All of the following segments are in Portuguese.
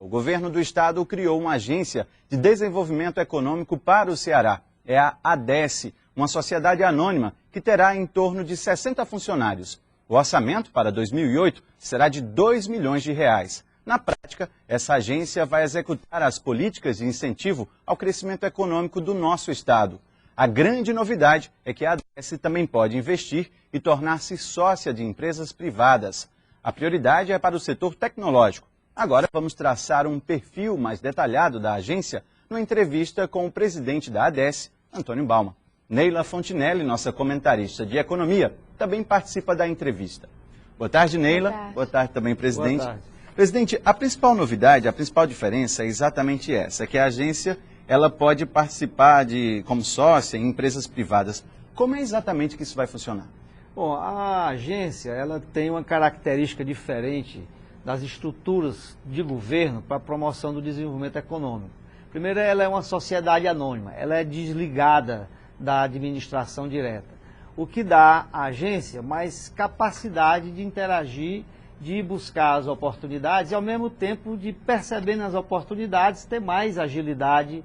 O governo do estado criou uma agência de desenvolvimento econômico para o Ceará. É a ADESE, uma sociedade anônima que terá em torno de 60 funcionários. O orçamento para 2008 será de R$ 2 milhões. Na prática, essa agência vai executar as políticas de incentivo ao crescimento econômico do nosso estado. A grande novidade é que a ADESE também pode investir e tornar-se sócia de empresas privadas. A prioridade é para o setor tecnológico. Agora vamos traçar um perfil mais detalhado da agência numa entrevista com o presidente da ADESE, Antônio Bauman. Neila Fontinelli, nossa comentarista de economia, também participa da entrevista. Boa tarde, Neila. Boa tarde. Boa tarde também, presidente. Boa tarde. Presidente, a principal novidade, a principal diferença é exatamente essa, que a agência ela pode participar como sócia em empresas privadas. Como é exatamente que isso vai funcionar? Bom, a agência ela tem uma característica diferente das estruturas de governo para a promoção do desenvolvimento econômico. Primeiro, ela é uma sociedade anônima, ela é desligada da administração direta, o que dá à agência mais capacidade de interagir, de buscar as oportunidades e, ao mesmo tempo, de perceber nas oportunidades, ter mais agilidade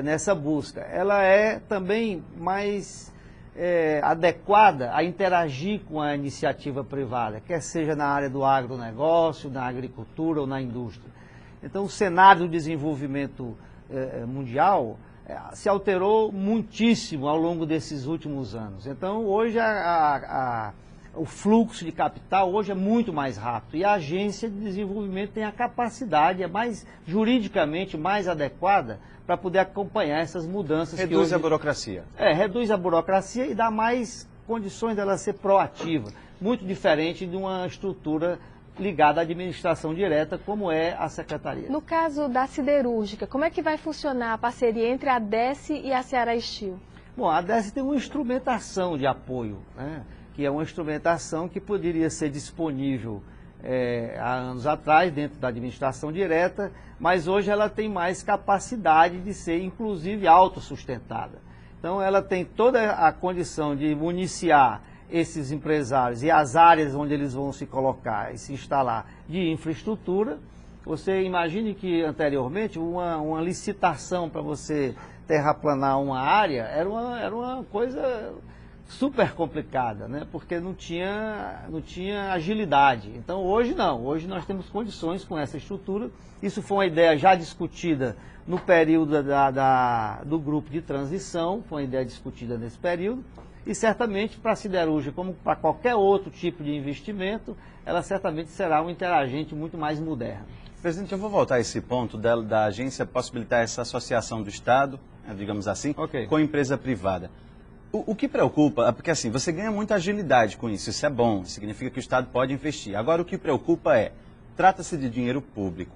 nessa busca. Ela é também mais adequada a interagir com a iniciativa privada, quer seja na área do agronegócio, na agricultura ou na indústria. Então, o cenário do desenvolvimento mundial se alterou muitíssimo ao longo desses últimos anos. Então, hoje o fluxo de capital hoje é muito mais rápido e a agência de desenvolvimento tem a capacidade, é mais juridicamente mais adequada para poder acompanhar essas mudanças. Reduz a burocracia. Reduz a burocracia e dá mais condições dela ser proativa, muito diferente de uma estrutura ligada à administração direta, como é a secretaria. No caso da siderúrgica, como é que vai funcionar a parceria entre a ADESE e a Ceará Steel? Bom, a ADESE tem uma instrumentação de apoio, né? Que é uma instrumentação que poderia ser disponível há anos atrás, dentro da administração direta, mas hoje ela tem mais capacidade de ser, inclusive, autossustentada. Então, ela tem toda a condição de municiar esses empresários e as áreas onde eles vão se colocar e se instalar de infraestrutura. Você imagine que, anteriormente, uma licitação para você terraplanar uma área era uma coisa super complicada, né? Porque não tinha agilidade. Então hoje não, hoje nós temos condições com essa estrutura. Isso foi uma ideia já discutida no período do grupo de transição, foi uma ideia discutida nesse período, e certamente para a siderúrgica, como para qualquer outro tipo de investimento, ela certamente será um interagente muito mais moderno. Presidente, eu vou voltar a esse ponto da agência possibilitar essa associação do Estado, digamos assim, com a empresa privada. O que preocupa, porque assim, você ganha muita agilidade com isso é bom, significa que o Estado pode investir. Agora, o que preocupa trata-se de dinheiro público.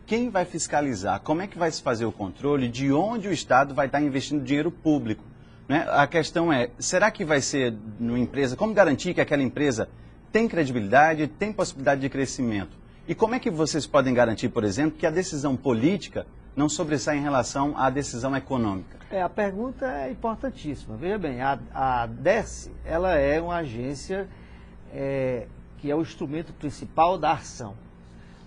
Quem vai fiscalizar? Como é que vai se fazer o controle de onde o Estado vai estar investindo dinheiro público? Né? A questão será que vai ser numa empresa, como garantir que aquela empresa tem credibilidade, tem possibilidade de crescimento? E como é que vocês podem garantir, por exemplo, que a decisão política não sobressai em relação à decisão econômica? A pergunta é importantíssima. Veja bem, a ADESE, ela é uma agência que é o instrumento principal da ação.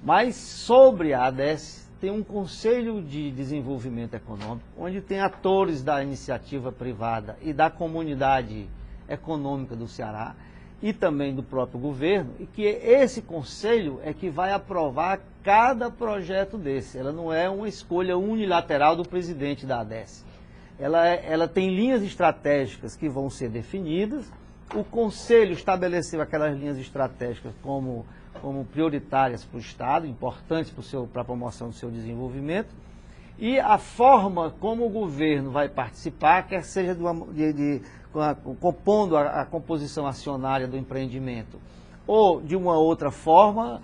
Mas sobre a ADESE tem um Conselho de Desenvolvimento Econômico, onde tem atores da iniciativa privada e da comunidade econômica do Ceará, e também do próprio governo, e que esse conselho é que vai aprovar cada projeto desse. Ela não é uma escolha unilateral do presidente da ADESE. Ela tem linhas estratégicas que vão ser definidas, o conselho estabeleceu aquelas linhas estratégicas como prioritárias para o Estado, importantes para a promoção do seu desenvolvimento, e a forma como o governo vai participar, quer seja compondo a composição acionária do empreendimento, ou de uma outra forma,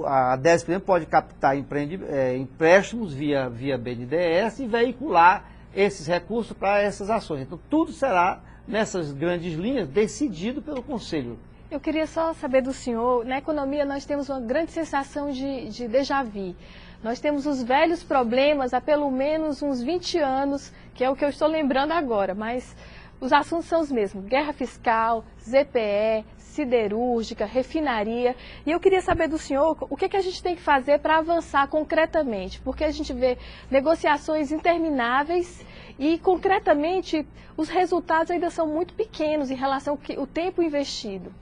a ADESE, por exemplo, pode captar empréstimos via BNDES e veicular esses recursos para essas ações. Então, tudo será, nessas grandes linhas, decidido pelo Conselho. Eu queria só saber do senhor, na economia nós temos uma grande sensação de déjà vu. Nós temos os velhos problemas há pelo menos uns 20 anos, que é o que eu estou lembrando agora, mas os assuntos são os mesmos: guerra fiscal, ZPE, siderúrgica, refinaria. E eu queria saber do senhor o que a gente tem que fazer para avançar concretamente, porque a gente vê negociações intermináveis e, concretamente, os resultados ainda são muito pequenos em relação ao tempo investido.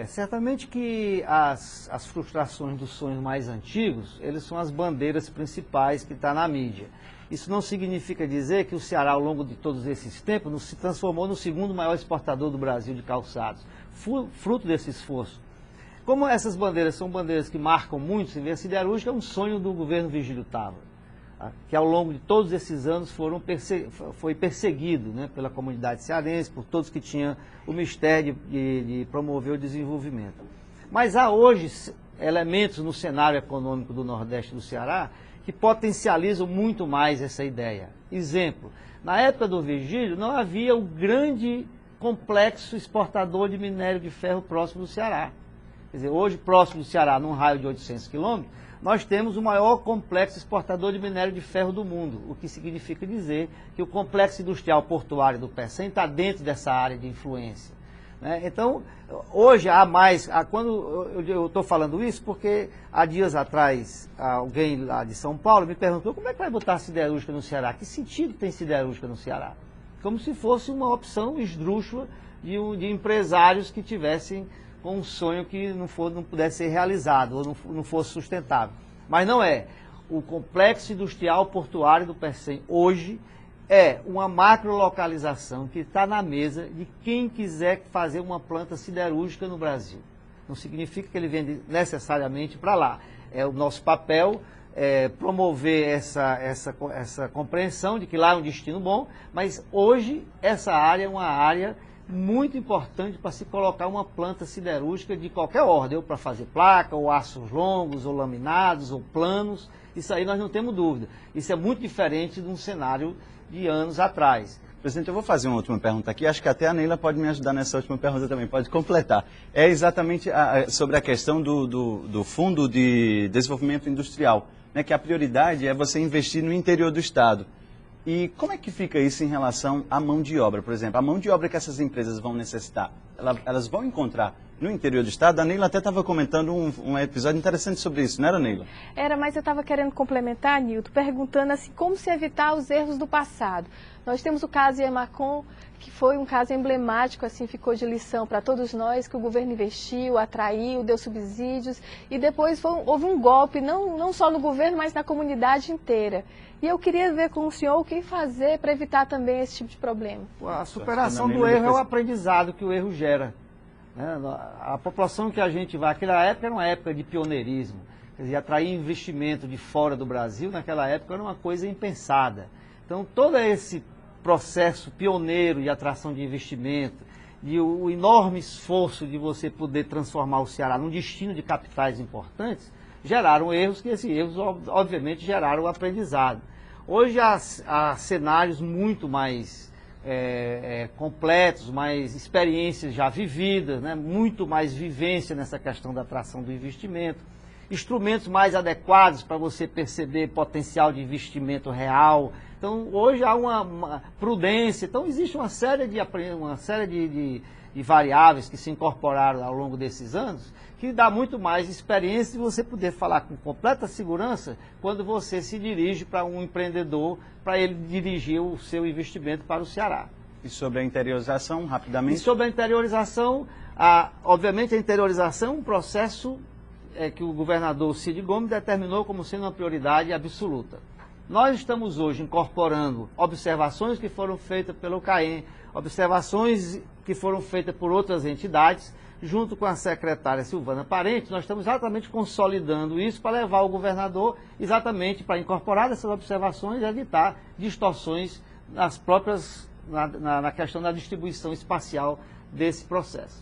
Certamente que as frustrações dos sonhos mais antigos, eles são as bandeiras principais que estão na mídia. Isso não significa dizer que o Ceará, ao longo de todos esses tempos, se transformou no segundo maior exportador do Brasil de calçados, fruto desse esforço. Como essas bandeiras são bandeiras que marcam muito, se vê a siderúrgica é um sonho do governo Virgílio Távora, que ao longo de todos esses anos foi perseguido, né, pela comunidade cearense, por todos que tinham o mistério de promover o desenvolvimento. Mas há hoje elementos no cenário econômico do Nordeste do Ceará que potencializam muito mais essa ideia. Exemplo, na época do Virgílio não havia o grande complexo exportador de minério de ferro próximo do Ceará. Quer dizer, hoje próximo do Ceará, num raio de 800 quilômetros, nós temos o maior complexo exportador de minério de ferro do mundo, o que significa dizer que o complexo industrial portuário do Pecém está dentro dessa área de influência, né? Então, hoje há mais, quando eu estou falando isso, porque há dias atrás alguém lá de São Paulo me perguntou como é que vai botar siderúrgica no Ceará, que sentido tem siderúrgica no Ceará? Como se fosse uma opção esdrúxula de empresários que tivessem com um sonho que não pudesse ser realizado ou não fosse sustentável. Mas não é. O complexo industrial portuário do Pecém hoje é uma macrolocalização que está na mesa de quem quiser fazer uma planta siderúrgica no Brasil. Não significa que ele vende necessariamente para lá. É o nosso papel promover essa compreensão de que lá é um destino bom, mas hoje essa área é uma área muito importante para se colocar uma planta siderúrgica de qualquer ordem, ou para fazer placa, ou aços longos, ou laminados, ou planos. Isso aí nós não temos dúvida. Isso é muito diferente de um cenário de anos atrás. Presidente, eu vou fazer uma última pergunta aqui, acho que até a Neila pode me ajudar nessa última pergunta também, pode completar. É exatamente sobre a questão do Fundo de Desenvolvimento Industrial, né, que a prioridade é você investir no interior do Estado. E como é que fica isso em relação à mão de obra, por exemplo? A mão de obra que essas empresas vão necessitar, elas vão encontrar no interior do Estado? A Neila até estava comentando um episódio interessante sobre isso, não era, Neila? Era, mas eu estava querendo complementar, Nilton, perguntando assim, como se evitar os erros do passado. Nós temos o caso Iemacom, que foi um caso emblemático, assim, ficou de lição para todos nós, que o governo investiu, atraiu, deu subsídios, e depois houve um golpe, não só no governo, mas na comunidade inteira. E eu queria ver com o senhor o que fazer para evitar também esse tipo de problema. A superação do erro é o aprendizado que o erro gera. A população que a gente vai, aquela época era uma época de pioneirismo, quer dizer, atrair investimento de fora do Brasil, naquela época era uma coisa impensada. Então, todo esse processo pioneiro de atração de investimento, o enorme esforço de você poder transformar o Ceará num destino de capitais importantes, geraram erros, que esses erros, obviamente, geraram aprendizado. Hoje há cenários muito mais completos, mais experiências já vividas, né? Muito mais vivência nessa questão da atração do investimento, instrumentos mais adequados para você perceber potencial de investimento real. Então, hoje há uma prudência. Então, existe uma série de variáveis que se incorporaram ao longo desses anos, que dá muito mais experiência de você poder falar com completa segurança quando você se dirige para um empreendedor, para ele dirigir o seu investimento para o Ceará. E sobre a interiorização, rapidamente? E sobre a interiorização, obviamente a interiorização é um processo que o governador Cid Gomes determinou como sendo uma prioridade absoluta. Nós estamos hoje incorporando observações que foram feitas pelo CAEM, observações que foram feitas por outras entidades, junto com a secretária Silvana Parente, nós estamos exatamente consolidando isso para levar ao governador, exatamente para incorporar essas observações e evitar distorções na questão da distribuição espacial desse processo.